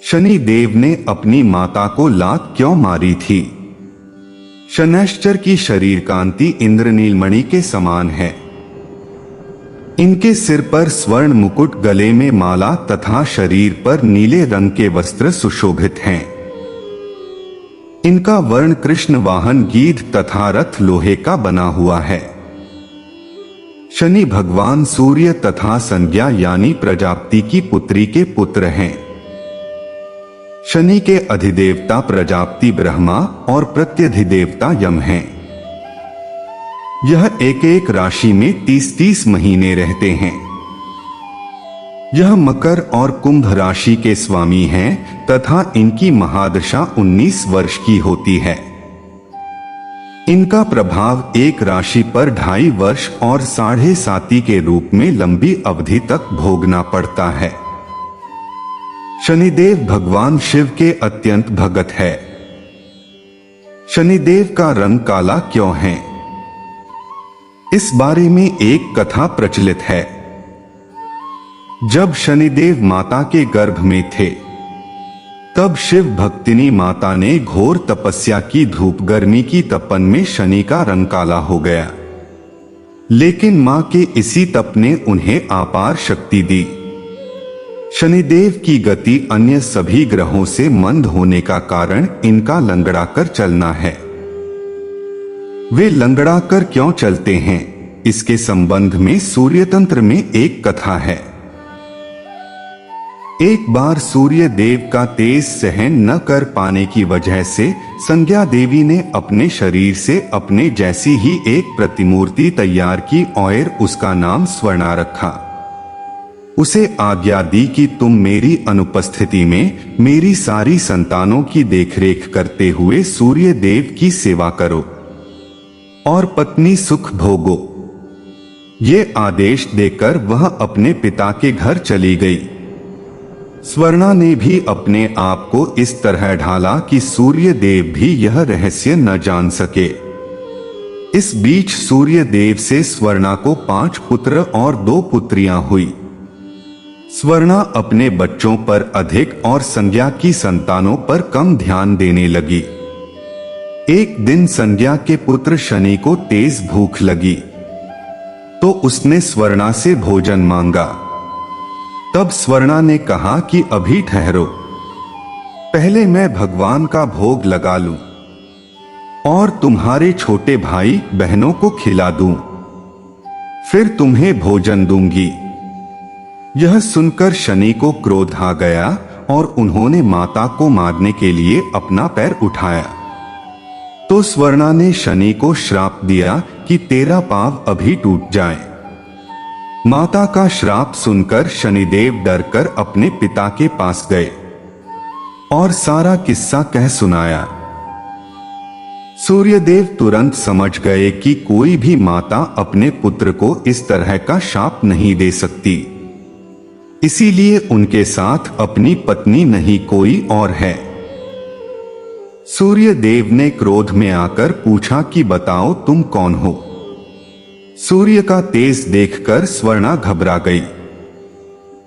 शनि देव ने अपनी माता को लात क्यों मारी थी? शनैश्चर की शरीर कांति इंद्रनीलमणि के समान है। इनके सिर पर स्वर्ण मुकुट, गले में माला तथा शरीर पर नीले रंग के वस्त्र सुशोभित हैं। इनका वर्ण कृष्ण वाहन गीध तथा रथ लोहे का बना हुआ है। शनि भगवान सूर्य तथा संज्ञा यानी प्रजापति की पुत्री के पुत्र हैं। शनि के अधिदेवता प्रजापति ब्रह्मा और प्रत्यधिदेवता यम हैं। यह एक एक राशि में 30-30 महीने रहते हैं। यह मकर और कुंभ राशि के स्वामी हैं तथा इनकी महादशा 19 वर्ष की होती है। इनका प्रभाव एक राशि पर 2.5 वर्ष और 7.5 के रूप में लंबी अवधि तक भोगना पड़ता है। शनिदेव भगवान शिव के अत्यंत भगत है। शनिदेव का रंग काला क्यों है? इस बारे में एक कथा प्रचलित है। जब शनिदेव माता के गर्भ में थे, तब शिव भक्तिनी माता ने घोर तपस्या की। धूप गर्मी की तपन में शनि का रंग काला हो गया, लेकिन मां के इसी तप ने उन्हें अपार शक्ति दी। शनिदेव की गति अन्य सभी ग्रहों से मंद होने का कारण इनका लंगड़ाकर चलना है। वे लंगड़ाकर क्यों चलते हैं, इसके संबंध में सूर्य तंत्र में एक कथा है। एक बार सूर्य देव का तेज सहन न कर पाने की वजह से संज्ञा देवी ने अपने शरीर से अपने जैसी ही एक प्रतिमूर्ति तैयार की और उसका नाम स्वर्णा रखा। उसे आज्ञा दी कि तुम मेरी अनुपस्थिति में मेरी सारी संतानों की देखरेख करते हुए सूर्य देव की सेवा करो और पत्नी सुख भोगो। ये आदेश देकर वह अपने पिता के घर चली गई। स्वर्णा ने भी अपने आप को इस तरह ढाला कि सूर्य देव भी यह रहस्य न जान सके। इस बीच सूर्य देव से स्वर्णा को 5 पुत्र और 2 पुत्रियां हुई। स्वर्णा अपने बच्चों पर अधिक और संज्ञा की संतानों पर कम ध्यान देने लगी। एक दिन संज्ञा के पुत्र शनि को तेज भूख लगी, तो उसने स्वर्णा से भोजन मांगा। तब स्वर्णा ने कहा कि अभी ठहरो, पहले मैं भगवान का भोग लगा लूं और तुम्हारे छोटे भाई बहनों को खिला दूं, फिर तुम्हें भोजन दूंगी। यह सुनकर शनि को क्रोध आ गया और उन्होंने माता को मारने के लिए अपना पैर उठाया। तो स्वर्णा ने शनि को श्राप दिया कि तेरा पांव अभी टूट जाए। माता का श्राप सुनकर शनिदेव डरकर अपने पिता के पास गए और सारा किस्सा कह सुनाया। सूर्यदेव तुरंत समझ गए कि कोई भी माता अपने पुत्र को इस तरह का शाप नहीं दे सकती, इसीलिए उनके साथ अपनी पत्नी नहीं कोई और है। सूर्य देव ने क्रोध में आकर पूछा कि बताओ तुम कौन हो? सूर्य का तेज देखकर स्वर्णा घबरा गई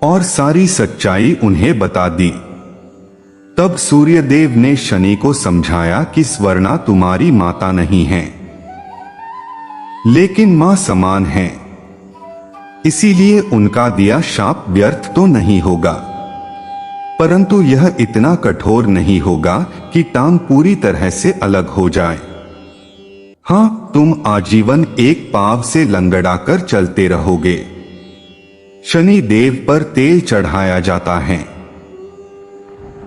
और सारी सच्चाई उन्हें बता दी। तब सूर्य देव ने शनि को समझाया कि स्वर्णा तुम्हारी माता नहीं है, लेकिन मां समान है, इसीलिए उनका दिया शाप व्यर्थ तो नहीं होगा, परंतु यह इतना कठोर नहीं होगा कि टांग पूरी तरह से अलग हो जाए। हां, तुम आजीवन एक पांव से लंगड़ाकर चलते रहोगे। शनि देव पर तेल चढ़ाया जाता है।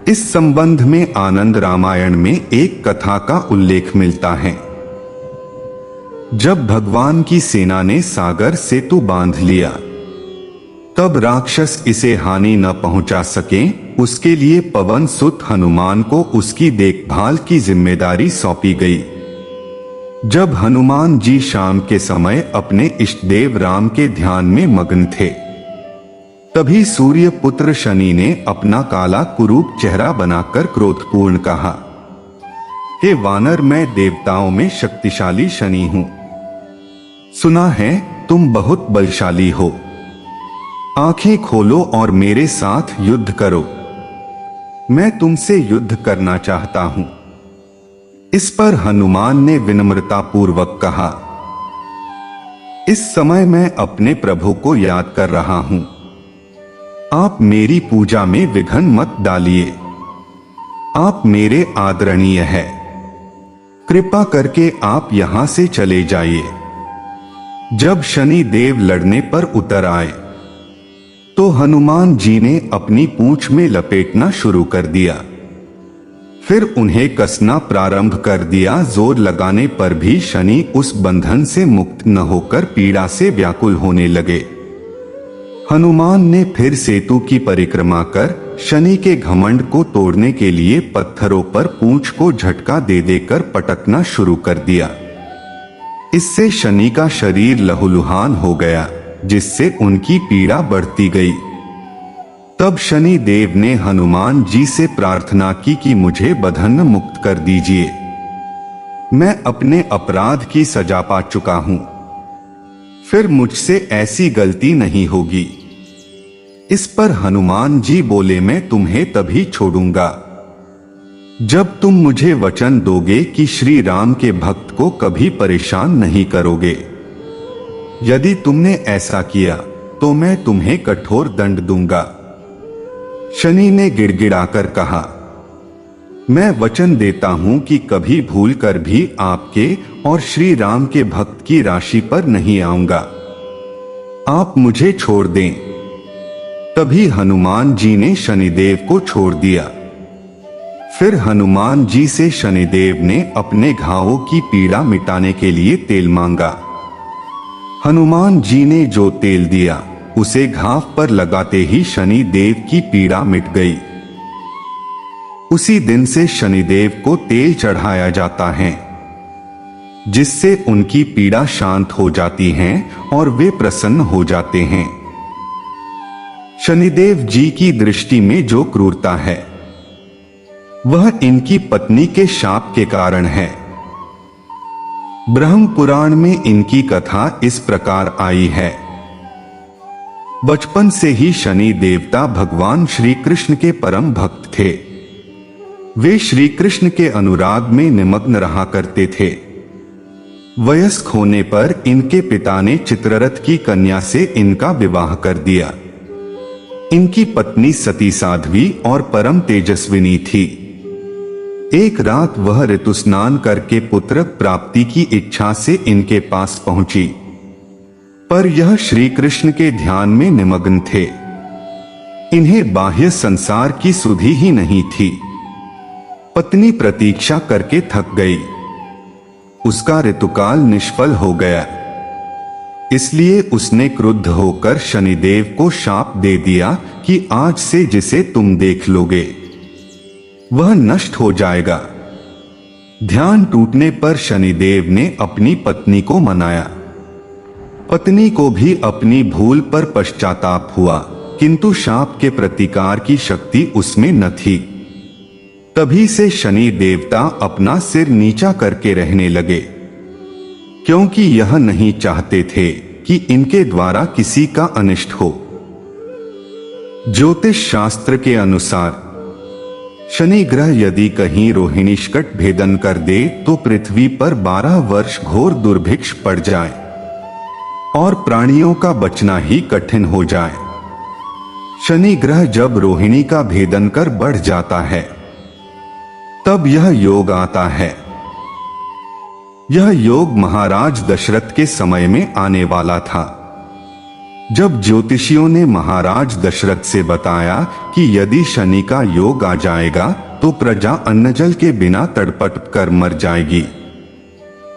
इस संबंध में आनंद रामायण में एक कथा का उल्लेख मिलता है। जब भगवान की सेना ने सागर सेतु बांध लिया, तब राक्षस इसे हानि न पहुंचा सके, उसके लिए पवन सुत हनुमान को उसकी देखभाल की जिम्मेदारी सौंपी गई। जब हनुमान जी शाम के समय अपने इष्टदेव राम के ध्यान में मग्न थे, तभी सूर्य पुत्र शनि ने अपना काला कुरूप चेहरा बनाकर क्रोधपूर्ण कहा, हे वानर, मैं देवताओं में शक्तिशाली शनि हूं। सुना है तुम बहुत बलशाली हो। आंखें खोलो और मेरे साथ युद्ध करो। मैं तुमसे युद्ध करना चाहता हूं। इस पर हनुमान ने विनम्रता पूर्वक कहा, इस समय मैं अपने प्रभु को याद कर रहा हूं। आप मेरी पूजा में विघ्न मत डालिए। आप मेरे आदरणीय हैं। कृपा करके आप यहां से चले जाइए। जब शनि देव लड़ने पर उतर आए तो हनुमान जी ने अपनी पूंछ में लपेटना शुरू कर दिया। फिर उन्हें कसना प्रारंभ कर दिया। जोर लगाने पर भी शनि उस बंधन से मुक्त न होकर पीड़ा से व्याकुल होने लगे। हनुमान ने फिर सेतु की परिक्रमा कर शनि के घमंड को तोड़ने के लिए पत्थरों पर पूंछ को झटका दे देकर पटकना शुरू कर दिया। इससे शनि का शरीर लहूलुहान हो गया, जिससे उनकी पीड़ा बढ़ती गई। तब शनि देव ने हनुमान जी से प्रार्थना की कि मुझे बंधन मुक्त कर दीजिए। मैं अपने अपराध की सजा पा चुका हूं। फिर मुझसे ऐसी गलती नहीं होगी। इस पर हनुमान जी बोले, मैं तुम्हें तभी छोड़ूंगा जब तुम मुझे वचन दोगे कि श्री राम के भक्त को कभी परेशान नहीं करोगे। यदि तुमने ऐसा किया तो मैं तुम्हें कठोर दंड दूंगा। शनि ने गिड़गिड़ाकर कहा, मैं वचन देता हूं कि कभी भूल कर भी आपके और श्री राम के भक्त की राशि पर नहीं आऊंगा। आप मुझे छोड़ दें। तभी हनुमान जी ने शनिदेव को छोड़ दिया। फिर हनुमान जी से शनिदेव ने अपने घावों की पीड़ा मिटाने के लिए तेल मांगा। हनुमान जी ने जो तेल दिया उसे घाव पर लगाते ही शनिदेव की पीड़ा मिट गई। उसी दिन से शनिदेव को तेल चढ़ाया जाता है, जिससे उनकी पीड़ा शांत हो जाती है और वे प्रसन्न हो जाते हैं। शनिदेव जी की दृष्टि में जो क्रूरता है वह इनकी पत्नी के शाप के कारण है। ब्रह्म पुराण में इनकी कथा इस प्रकार आई है। बचपन से ही शनि देवता भगवान श्री कृष्ण के परम भक्त थे। वे श्री कृष्ण के अनुराग में निमग्न रहा करते थे। वयस्क होने पर इनके पिता ने चित्ररथ की कन्या से इनका विवाह कर दिया। इनकी पत्नी सती साध्वी और परम तेजस्विनी थी। एक रात वह ऋतु स्नान करके पुत्र प्राप्ति की इच्छा से इनके पास पहुंची, पर यह श्री कृष्ण के ध्यान में निमग्न थे। इन्हें बाह्य संसार की सुधि ही नहीं थी। पत्नी प्रतीक्षा करके थक गई। उसका ऋतुकाल निष्फल हो गया। इसलिए उसने क्रुद्ध होकर शनिदेव को शाप दे दिया कि आज से जिसे तुम देख लोगे वह नष्ट हो जाएगा। ध्यान टूटने पर शनिदेव ने अपनी पत्नी को मनाया। पत्नी को भी अपनी भूल पर पश्चाताप हुआ, किंतु शाप के प्रतिकार की शक्ति उसमें न थी। तभी से शनि देवता अपना सिर नीचा करके रहने लगे, क्योंकि यह नहीं चाहते थे कि इनके द्वारा किसी का अनिष्ट हो। ज्योतिष शास्त्र के अनुसार शनि ग्रह यदि कहीं रोहिणीष्कट भेदन कर दे तो पृथ्वी पर 12 वर्ष घोर दुर्भिक्ष पड़ जाए और प्राणियों का बचना ही कठिन हो जाए। शनि ग्रह जब रोहिणी का भेदन कर बढ़ जाता है तब यह योग आता है। यह योग महाराज दशरथ के समय में आने वाला था। जब ज्योतिषियों ने महाराज दशरथ से बताया कि यदि शनि का योग आ जाएगा तो प्रजा अन्नजल के बिना तड़पट कर मर जाएगी।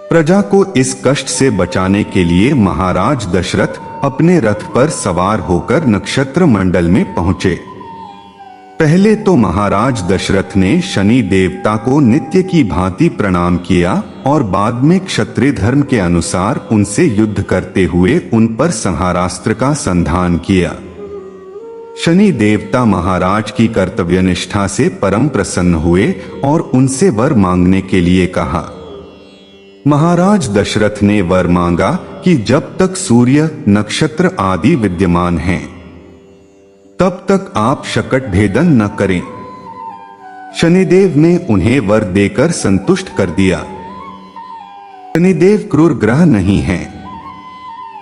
प्रजा को इस कष्ट से बचाने के लिए महाराज दशरथ अपने रथ पर सवार होकर नक्षत्र मंडल में पहुंचे। पहले तो महाराज दशरथ ने शनि देवता को नित्य की भांति प्रणाम किया और बाद में क्षत्रिय धर्म के अनुसार उनसे युद्ध करते हुए उन पर संहारास्त्र का संधान किया। शनि देवता महाराज की कर्तव्यनिष्ठा से परम प्रसन्न हुए और उनसे वर मांगने के लिए कहा। महाराज दशरथ ने वर मांगा कि जब तक सूर्य नक्षत्र आदि विद्यमान हैं तब तक आप शकट भेदन न करें। शनिदेव ने उन्हें वर देकर संतुष्ट कर दिया। शनिदेव क्रूर ग्रह नहीं है,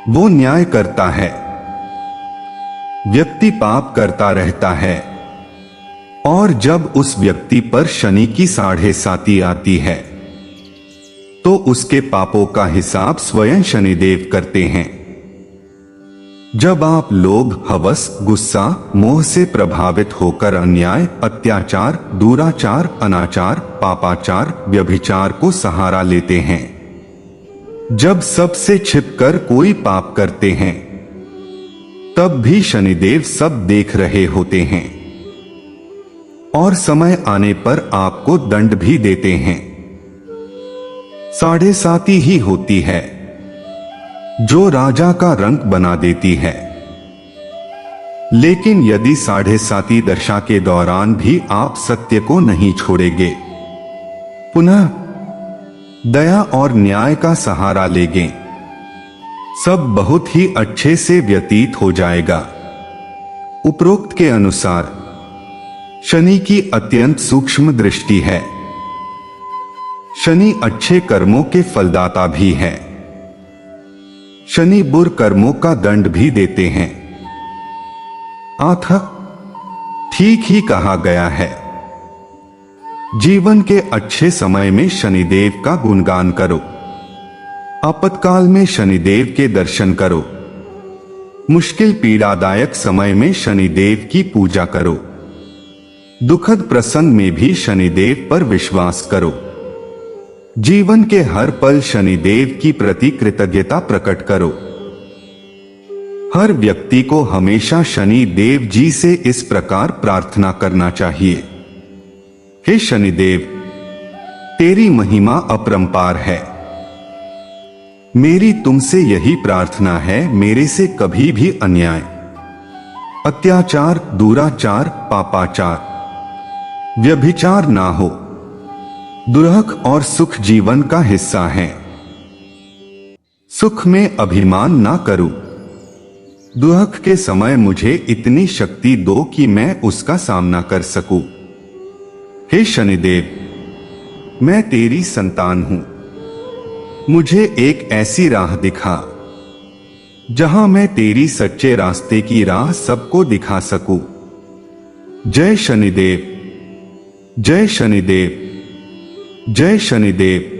वो न्याय करता है। व्यक्ति पाप करता रहता है और जब उस व्यक्ति पर शनि की 7.5 आती है तो उसके पापों का हिसाब स्वयं शनिदेव करते हैं। जब आप लोभ, हवस, गुस्सा, मोह से प्रभावित होकर अन्याय, अत्याचार, दुराचार, अनाचार, पापाचार, व्यभिचार को सहारा लेते हैं, जब सबसे छिपकर कोई पाप करते हैं, तब भी शनिदेव सब देख रहे होते हैं और समय आने पर आपको दंड भी देते हैं। 7.5 ही होती है जो राजा का रंग बना देती है। लेकिन यदि 7.5 दशा के दौरान भी आप सत्य को नहीं छोड़ेंगे, पुनः दया और न्याय का सहारा लेंगे, सब बहुत ही अच्छे से व्यतीत हो जाएगा। उपरोक्त के अनुसार शनि की अत्यंत सूक्ष्म दृष्टि है। शनि अच्छे कर्मों के फलदाता भी है। शनि बुरे कर्मों का दंड भी देते हैं। अतः ठीक ही कहा गया है, जीवन के अच्छे समय में शनिदेव का गुणगान करो, आपातकाल में शनिदेव के दर्शन करो, मुश्किल पीड़ादायक समय में शनिदेव की पूजा करो, दुखद प्रसंग में भी शनिदेव पर विश्वास करो। जीवन के हर पल शनिदेव की प्रति कृतज्ञता प्रकट करो। हर व्यक्ति को हमेशा शनि देव जी से इस प्रकार प्रार्थना करना चाहिए, हे शनिदेव, तेरी महिमा अपरंपार है। मेरी तुमसे यही प्रार्थना है, मेरे से कभी भी अन्याय, अत्याचार, दुराचार, पापाचार, व्यभिचार ना हो। दुर्हक और सुख जीवन का हिस्सा है। सुख में अभिमान ना करूं। दुर्हक के समय मुझे इतनी शक्ति दो कि मैं उसका सामना कर सकूं। हे शनिदेव, मैं तेरी संतान हूं। मुझे एक ऐसी राह दिखा जहां मैं तेरी सच्चे रास्ते की राह सबको दिखा सकूं। जय शनिदेव, जय शनिदेव, जय शनिदेव।